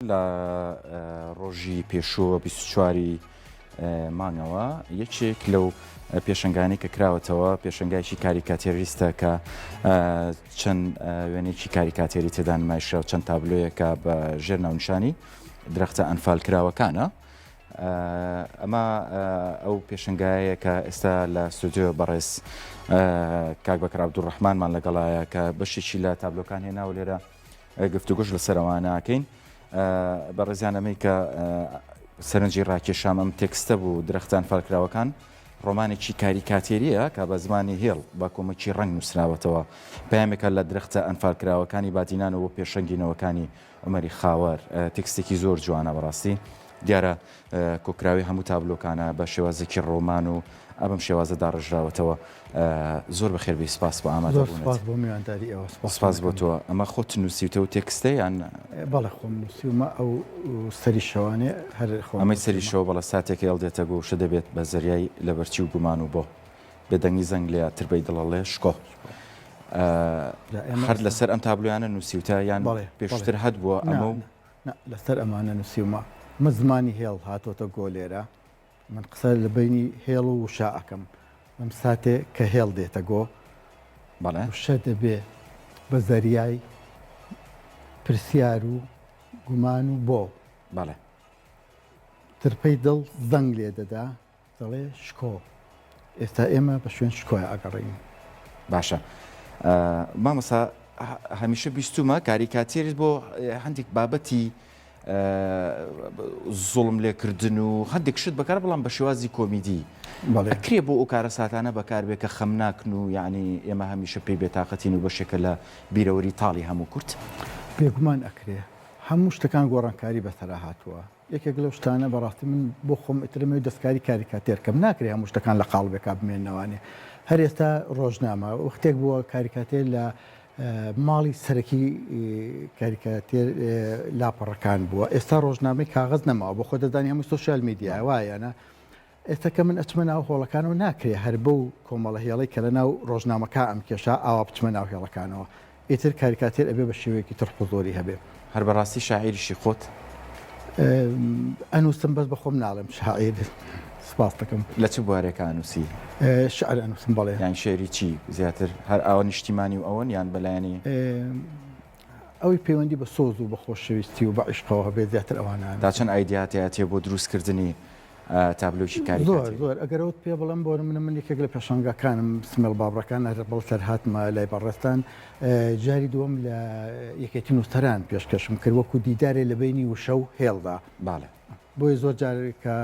لە ڕۆژی پێشووە 24 مانگەوە یەکێک لەو پێشنگانی کە کراوەتەوە پێشنگایکی کاریکاتێریستە کە چەند وێنێکی کاریکاتێری تێدا نمایشرا و چەند تابلۆیەکە بە ژێر ناونشانی درەختە ئەنفال کراوەکانە. ئەمە ئەو پێشنگایە کە ئێستا لە ستودیۆ بەڕێز کاک بەکر عەبدوڕەحمانمان لەگەڵایە کە بەشێکی لە تابلۆکان هێنا و لێرە گفتوگۆش لەسەرەوانەکەین. بەڕێزیان ئەمەی کە سەرنجی ڕاکێشام ئەم تێکستە بوو درەختە ئەنفالکراوەکان ڕۆمانێکی کاریکاتێریە کە بە زمانی هێڵ با کۆمەکی ڕنگ نووسراوەتەوە پامێکە لە درەختە ئەنفالکراوەکانی بادینانەوە پێشەنگینەوەکانی عومەری خاوەر. تێکستێکی زۆر جوانە بەڕاستی دیارە کۆکراوی هەموو تابلۆکانە بە شێوازێکی ڕۆمان و ئەبم شێوازەدا ڕژراوەتەوە. زۆر بەخێربی سپاس بۆ ئامادەبوونت. سپاس بۆ تۆ. ئەمە خۆت نووسیتەوە تێکستە یان؟ بەڵێ خۆم نووسیومە ئەو سەری شەوانێ هەر ئەمەی سەری شەوە بەڵە ساتێکی هێڵدێتە گۆشە دەبێت بە زەریای لەبەرچی و گومان و بۆ بێدەنگی زەنگ لێ تربەی دڵەڵێ شکۆ. هەر لەسەر ئەم تابلۆیانە نووسیوتە یان پێشتر هەت بووە؟ ئەمە لەسەر ئەمانە نووسیومە. مە زمانی هێڵ هاتۆتە گۆلێرە من قسە لە بینی هێڵ و وشا ئەەکەم ئەم ساتێ کە هێڵ دێتە گۆ وشە دەبێ بە زەریای پرسیار و گومان و بۆ ترپەی دڵ زەنگ لێ دەدا دەڵێ شکۆ. ئێستا ئێمە بە شوێن شکۆیە ئەگەڕین. باشە مامەسا هەمیشە بیستومە کاریکاتێریت بۆ هەندێک بابەتی زوڵم لێکردن و هەندێک شت بەکار بەڵام بە شێوازی کۆمیدی ئەکرێ بۆ ئەو کارە ساتانە بەکاربێ کە خەم ناکن و یعنی ئێمە هەمیشە پێی بێتاقەتین و بەشێکە لە بیرەوەری تاڵی هەموو کورت. بێگومان ئەکرێ هەموو شتەکان گۆڕانکاری بەسەرا هاتووە. یەکێک لەو شتانە بەڕاستی من بۆ خۆم ئترمەوەی دەستکاری کاریکاتێرکەم ناکرێ هەموو شتەکان لە قاڵبێکا بمێنەوەوانێ. هەر ئێستا ڕۆژنامە وەختێک بووە کاریکاتێر لە ماڵی سەرەکی کاریکاتێر لاپەڕەکان بووە. ئێستا ڕۆژنامەی کاغز نەماوە بۆ خۆ دەزانی هەمووی سۆشیال میدیا وایەنە. ئێستا کە من ئەچمە ناو هۆڵەکانەوە ناکرێ هەر بەو کۆمەڵە هێڵی کە لە ناو ڕۆژنامەکە ئەم کێشا ئاوا بچمە ناو هێڵەکانەوە. ئیتر کاریکاتێر ئەبێ بە شێوەیەکی تر حوزۆری هەبێ. هەر بەڕاستی شاعیریشی خۆت ئەنووسم بەس بە خۆم ناڵێم شاعیر. سپاس دەکەم. لە چ بوارێکە ئەنووسی؟ شعر ئەنووسم بەڵێ. یان شێری چی زیاتر هەر ئەوە نیشتیمانی و ئەوەن یان بەلایەنی ئەوەی پەیوەندی بە سۆز و بە خۆشەویستی و بە عیشقەوە هەبێت زیاتر ئەوانە. دا چەند ئایدیاتێ بۆ دروستکردنی تابلۆکی کاریکاتێر؟ زۆر ئەگەرەوت پێ بڵم بۆ من یەکێک لە پێشەنگەکانم سمێڵ بابڕەکان بەڵ سەرهاتمە لای بەڕێستان جاری دووەم لە یەکێتی نووسەران پێشکەشم کرد وەکو دیدارێ لە بینی وشە و هێڵدا. باڵێ بۆی زۆر جارێکە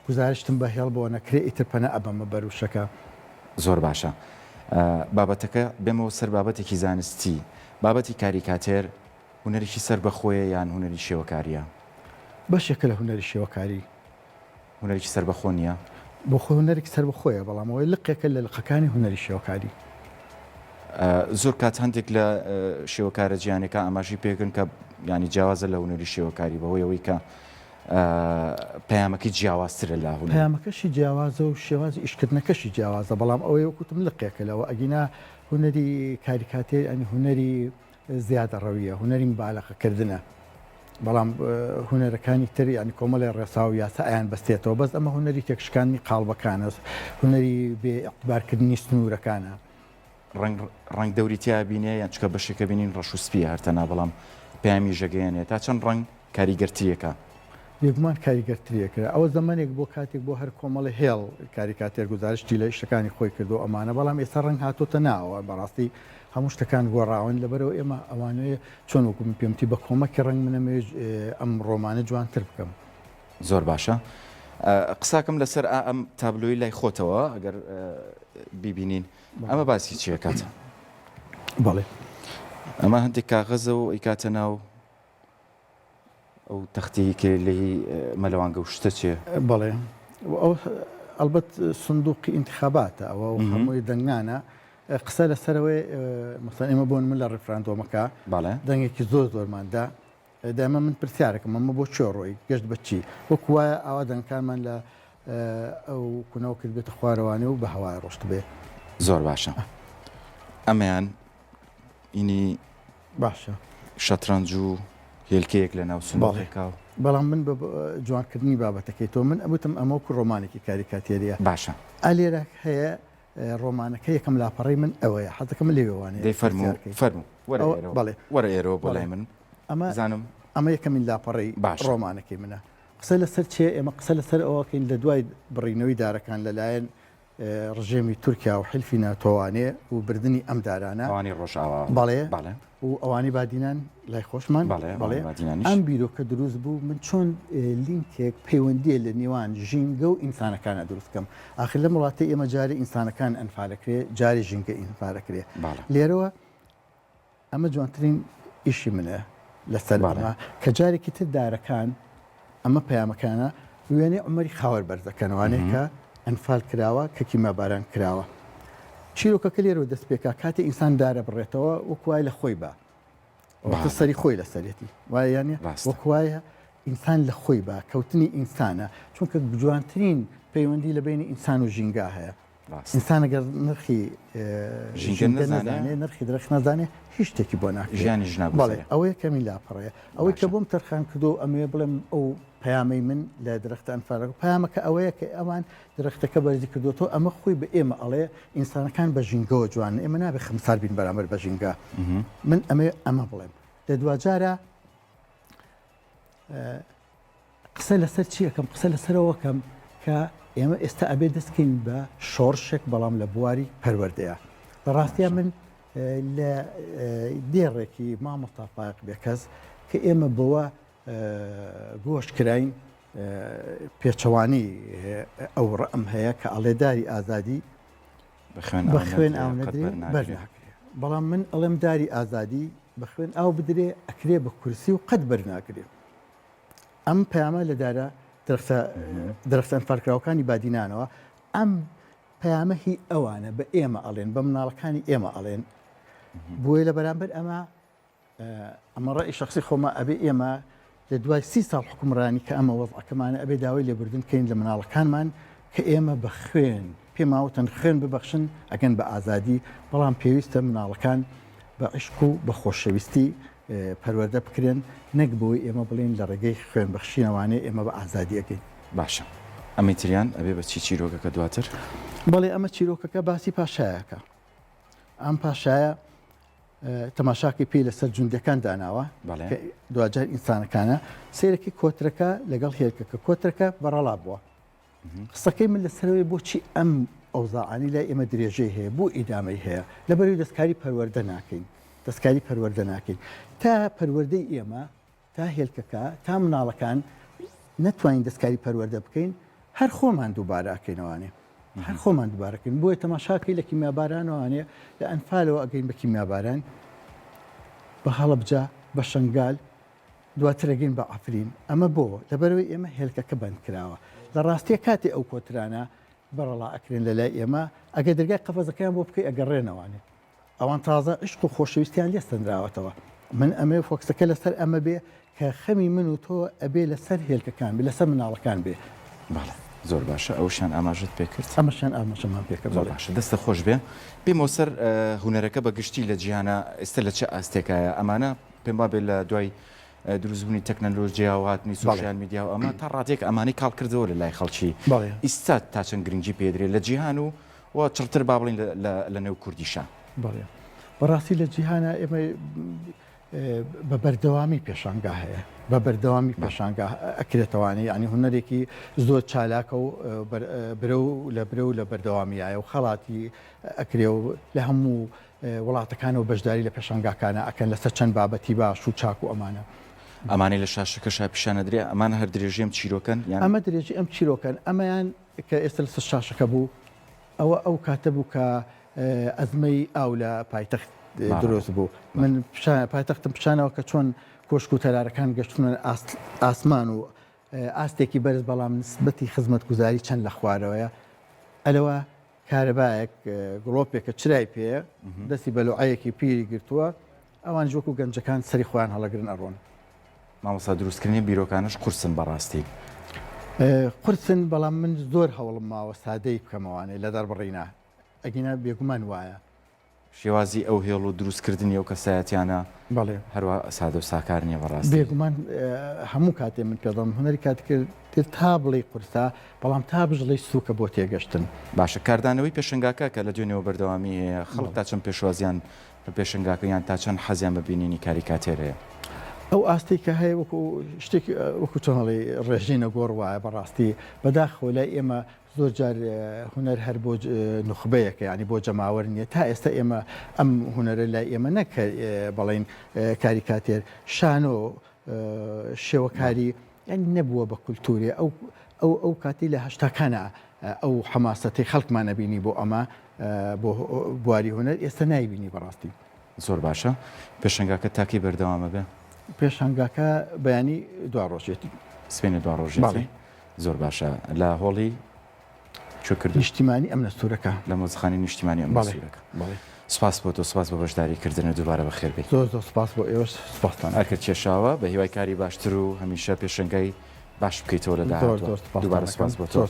گزارشتم بە هێڵ بۆ نەکرێ ئیتر پەنە ئەبەمە بەروشەکە. زۆر باشە. بابەتەکە بێمەوە سەر بابەتێکی زانستی بابەتی کاریکاتێر هونەرێکی سەر بەخۆیە یان هونەری شێوەکاریە؟ بەشێکە لە هونەری شێوەکاری. هونەرێکی سەر بەخۆ نییە؟ بۆ خۆ هونەرێکی سەر بەخۆیە بەڵام ئەوەی لقێکە لە لقەکانی هونەری شێوەکاری. زۆر کات هەندێک لە شێوەکارە جیانەکە ئاماژی پێکردن کە ینی جیاوازە لە هونەری شێوەکاری بەهۆی ئەوەی کە پەیامەکەی جیاوازترە لە هونەر. پەیامەکەشی جیاوازە و شێوازی ئیشکردنەکەشی جیاوازە بەڵام ئەوەی وەکوتم لقێکە لەوە ئەگینا هونەری کاریکاتێر ئەنی هونەری زیادە ڕەویە هونەری مبالەغەکردنە. بەڵام هونەرەکانی تر ینی کۆمەڵی ڕێسا و یاسا ئەیان بەستێتەوە بەس ئەمە هونەری تێکشکانی قاڵبەکانە هونەری بێ ئەقتبارکردنی سنوورەکانە. ڕنگ دەوریتیا بینێ یان چکە بەشێکە بینین ڕەش و سپیە هەرتەنا بەڵام پەیامی ژەگەیەنێت تا چەند ڕنگ کاریگەرتریەکە؟ بێگومان کاریگەرتریەکرا ئەوە زمانێک بۆ کاتێک بۆ هەر کۆمەڵی هێڵ کاریکاتێر گزارشتی لە شتەکانی خۆی کردو ئەمانە بەڵام ئێستا ڕنگ هاتۆتە ناوە بەڕاستی هەموو شتەکان گۆڕاون لەبەرەوە ئێمە ئەوانەیە چۆن وەکوم پێمتی بە کۆمەکی ڕنگ منەمێ ئەم ڕۆمانە جوانتر بکەم. زۆر باشە. قساکەم لەسەر ئەم تابلۆی لای خۆتەوە ئەگەر بیبینین ئەمە باسی چیەکات؟ بەڵێ ئەمە هەندێک کاغەزە و ئەیکاتە ناو ئەو تەختەیەکە لێی مەلەوانگە و شتە چێ؟ بەڵێ ئەو ئەلبەت سندوقی ئینتیخاباتە ئەوە هەمووی دەنگانە قسە لەسەرەوەی مەسەڵەن ئێمە بۆن من لە ڕێفراندۆمەکە دەنگێکی زۆر زۆرماندا دائما من پرسیارەکەم ئەمە بۆ چێ ڕۆی گەشت بەچی وەکو وایە ئاوا دەنگکانمان لە ئەو کونەوە کرد بێتە خوارەوانێ و بە هەوای ڕۆشت بێ. زۆر باشە. ئەمەیان ئینی باشە شەترەنج و هێلکەیەک لە ناو سنوورێکا و بەڵام من بە جوانکردنی بابەتەکەی تۆ من ئەوتم ئەمەکو ڕۆمانێکی کاریکاتێریە باشە ئالێرە هەیە ڕۆمانەکە یەکەم لاپەڕی من ئەوەیە حەزەکەم لێوانێ دەی فەرموو بەڵێ وەرە ئێرەوە بۆ لای من ئەمە زانم ئەمە یەکەمین لاپەڕی باش. ڕۆمانەکەی منە قسە لەسەر چێ ئێمە قسە لەسەر ئەوەکەین لە دوای بڕینەوەی دارەکان لەلایەن ڕژێمی تورکیا و حلفی ناتۆوانێ و بردننی ئەم دارانە ئەوانی ڕۆژاوە بەڵێ بەڵێ و ئەوانی بادینان لای خۆشمان بەڵێ بادینانیش. ئەم بیرۆکە دروست بوو من چۆن لینکێک پەیوەندیە لە نێوان ژینگە و ئینسانەکانە دروستکەم ئاخر لە وڵاتی ئێمە جاری ئینسانەکان ئەنفالەکرێ جاری ژینگە ئینفالەکرێ لێرەوە ئەمە جوانترین ئیشی منە لەسەر ئەمە کە جارێکی تر دارەکان ئەمە پەیامەکانە وێنێ عمەری خاوەر بەرزەکەنەوانێت کە ئەنفال کراوە کە کیمەباران کراوە چیرۆکەکە لێرەوە دەست پێکا کاتی ئینسان دارە بڕێتەوە وەکوای لە خۆی بە سەری خۆی لە سەرەتی وایە یانە وەکوایە ئینسان لە خۆی بە کەوتنی ئینسانە چونکە جوانترین پەیوەندی لە بینی ئینسان و ژینگا هەیە ئینسان ئەگەر نرخی نەزانێ نرخی درەخت نەزانێ هیچ شتێکی بۆ ژیانی ژنە بڵێ ئەوەیە کەمی لاپەڕەیە ئەوەی کە بۆم تەرخان کردو ئەمێ بڵێم ئەو پەیامی من لە درەختە ئەنفالەکە پەیامەکە ئەوەیە کە ئەوان درەختەکە بەرزی کردوەوە ئەمە خۆی بە ئێمە ئەڵێ ئینسانەکان بە ژینگەوە جوان ئێمە نابێ خەمسار بین بەرامبەر بە ژینگە من ئەمە بڵێم لە دوجارە قسە لەسەر چیەکەم قسە لەسەرەوەکەم کە ئێمە ئێستا ئەبێ دەستکەین بە شۆڕشێک بەڵام لە بواری پەروەردەیە بەڕاستیە من لە دێڕێکی مامەستافاق بێکەس کە ئێمە بەوە گۆشت کراین پێچەوانی ئەو ڕەم هەیە کە ئەڵێداری ئازادی بە خوێن ئاونەدرێ بەرناکرێ بەڵام من ئەڵێم داری ئازادی بە خوێن ئاو بدرێ ئەکرێ بە کورسی و قەت بەرناکرێ ئەم پەیامە لەدارە درەختە ئەنفالکراوەکانی بادینانەوە ئەم پەیامە هی ئەوانە بە ئێمە ئەڵێن بە مناڵەکانی ئێمە ئەڵێن بۆیە لە بەرامبەر ئەمە ڕێی شخصی خۆمە ئەبێ ئێمە لە دوای 30 ساڵ حکومڕانی کە ئەمە وەزعەکەمانە ئەبێ داوای لێبوردن کەین لە مناڵەکانمان کە ئێمە بە خوێن پێماوتەن خوێن ببەخشن ئەگەن بە ئازادی بەڵام پێویستە مناڵەکان بە عشق و بە خۆشەویستی پەروەردە بکرێن نەک بۆی ئێمە بڵێن لە ڕێگەی خوێن بەخشینەوانێ ئێمە بە ئازادی ئەگەین باشە ئەمەتریان ئەبێ بە چی چیرۆکەکە دواتر بەڵێ ئەمە چیرۆکەکە باسی پاشایەکە ئەم پاشایە تەماشاکی پێی لەسەر جوندەکان داناوە دوجار ئینسانەکانە سیرەکی کۆترەکە لەگەڵ هێرکەکە کۆترەکە بەڕەڵا بووە قسەکەی من لەسەرەوەی بۆچی ئەم ئەوزاعانی لای ئێمە درێژەی هەیە بۆ ئیدامەی هەیە لەبەروی دەستکاری پەروەردە ناکەین دەستکاری پەروەردە ناکەین تا پەروەردەی ئێمە تا هێلکەکە تا مناڵەکان نەتوانین دەستکاری پەروەردە بکەین هەر خۆمان دووبارەکەینەوانێ هەر خۆمان دووبارەکەین بۆیە تەماشاکەی لە کیمیابارانەوانێ لە ئەنفالەوە ئەگەین بە کیمیاباران بە هەڵەبجا بە شنگال دواتر ئەگەین بە ئافرین ئەمە بۆ لەبەرەوەی ئێمە هێلکەکە بند کراوە لە ڕاستیە کاتێ ئەو کۆترانە بەڕەڵا ئەکرێن لە لای ئێمە ئەگە دەرگای قەفەزەکەیان بۆ بکەی ئەگەڕێنەوانێت ئەوان تازە عشق و خۆشەویستیان لێستەنراوەتەوە من ئەمێ فۆکسەکە لەسەر ئەمە بێ کە خەمی من و تۆ ئەبێ لەسەر هێلکەکان بێ لەسەر مناڵەکان بێ زۆر باشە ئەوشان ئاماژت پێکرد ئەمەشان ئاماژەمان پێکرد زۆر باشە دەستە خۆش بێ بێمەوە سەر هونەرەکە بە گشتی لە جیهانە ئێستا لە چه ئاستێکایە ئەمانە پێم وابێت لە دوای دروستبوونی تەکنەلۆژیا و هاتنی سوشیال میدیا و ئەمە تا ڕادێک ئەمانەی کاڵ کردەوە لە لای خەڵکی ئیستا تا چەند گرنگی پێدرێت لە جیهان و چڕتر با بڵین لە نێو کوردیشە بەڕاستی لە جیهانە ئێمە بە بەردەوامی پێشانگا هەیە بە بەردەوامی پێشانگا ئەکرێتەوانی ینی هوەرێکی زۆر چالاکە و برە و لە بەردەوامیایە و خەڵاتی ئەکرێ و لە هەموو وڵاتەکانەوە بەشداری لە پێشانگاکانە ئەکەن لەسەر چەند بابەتی باش و چاک و ئەمانە ئەمانەی لە شاشەکەش پیشانە درێ ئەمانە هەر درێژێم چیرۆکەن ئەمە درێژی ئەم چیرۆکەن ئەمەیان کە ئێستا لەسەر شاشەکە بوو ئەو کاتە بوو کە ئەزمەی ئاو لە پایتەخت دروست بوو من پایتەختم پیشانەوە کە چۆن کۆشک و تەرارەکان گەشتونە ئاسمان و ئاستێکی بەرز بەڵام نسبەتی خزمەت گوزاری چەند لە خوارەوەیە ئەلەوە کارەبایەک گڵۆپێکە چرای پێ دەستی بەلوعەیەکی پیری گرتووە ئەوان جوەکو گەنجەکان سەری خۆیان هەڵەگرن ئەڕۆن مامۆستا دروستکردنی بیرۆکانش قورسن بەڕاستی قورسن بەڵام من زۆر هەوڵم ماوە سادەی بکەمەوانێ لە دەربڕینا ئەگینا بێگومان وایە شێوازی ئەو هێڵ و دروستکردنی ئەو کەسایەتیانە بەڵێ هەروە سادە و ساکار نییە بەڕاستی. بێگومان هەموو کاتێ من پێدەم هوەری کاتکرد تا بڵێ قورسا بەڵام تا بژڵی سووکە بۆ تێگەشتن. باشە کاردانەوەی پێشنگاکە کە لە دوێنێەوە بەردەوامی هەیە خەڵک تا چەند پێشوازیان بە پێشنگاکەیان تا چەند حەزیان ببینینی کاریکاتێرەیە. ئەو ئاستی کە هەیە وەکو شتێکی وەکو چۆنڵی ڕێژینە گۆڕ وایە بەڕاستی بەداخەوە لای ئێمە زۆر جار هوەر هەر بۆ نخبەیەکە ینی بۆ جەماوەر نییە تا ئێستا ئێمە ئەم هوەرە لای ئێمە نەکە بەڵین کاریکاتێر شانۆ شێوەکاری ینی نەبووە بە کولتوری ئەو کاتی لە هەشتاکانە ئەو حماسەتی خەڵکمان نەبینی بۆ ئەمە بۆ بواری هوەر ئێستا نایبینی بەڕاستی. زۆر باشە پێشنگاکە تاکی بەردەوامە بێ پێشنگاکە بەیانی دوا ڕۆژێتی سپێنی دوا ڕۆژێتی زۆر باشە لە هۆڵی چۆکردو نیشتیمانی ئەم نەستورەکە لە مۆزخانی نیشتیمانی ئەم نەستورەکە. سوپاس بۆ تۆ سوپاس بە بەشداریکردنە دووبارە بەخێر بێت. زۆر سوپاس بۆ ئێوە سوپاسان ئەکرد کێشاوە بە هیوای کاری باشتر و هەمیشە پێشنگای باش بکەیتەوە لە دووبارە سوپاس بۆ تۆ.